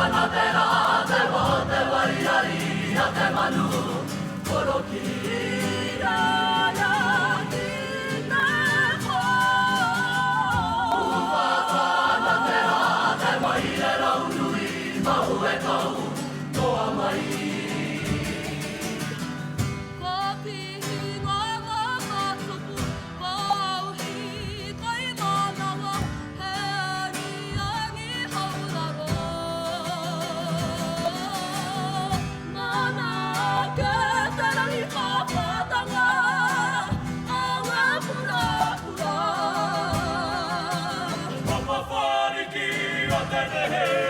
na te rā, te wā, te wariari, a te manu, koro ki rāia ki te wā. Uwaka na te rā, te maire rau nui, mahu e kau, noa mai. Papa whariki o te nehe